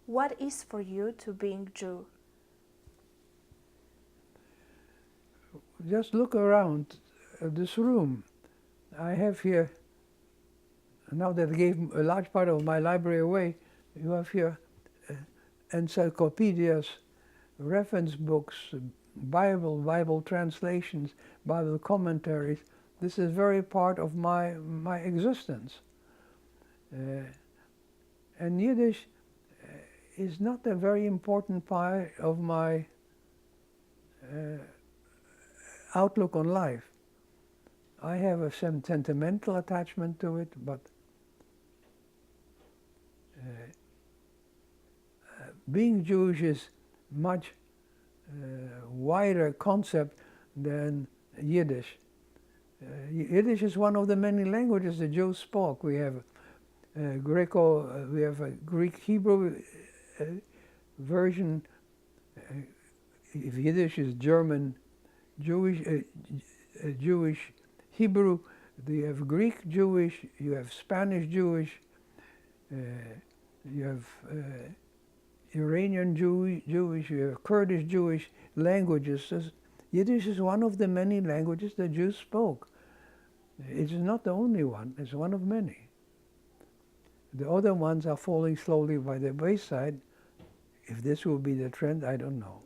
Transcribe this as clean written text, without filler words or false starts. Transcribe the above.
What is for you to being Jew? Just look around this room. I have here, now that I gave a large part of my library away, you have here encyclopedias, reference books, Bible translations, Bible commentaries. This is very part of my existence. And Yiddish is not a very important part of my outlook on life. I have a sentimental attachment to it, but being Jewish is much wider concept than Yiddish. Yiddish is one of the many languages the Jews spoke. We have we have a Greek Hebrew version. If Yiddish is German, Jewish Hebrew, you have Greek Jewish, you have Spanish Jewish, you have Iranian Jewish, you have Kurdish Jewish languages. Yiddish is one of the many languages the Jews spoke. It is not the only one, it's one of many. The other ones are falling slowly by the wayside. If this will be the trend, I don't know.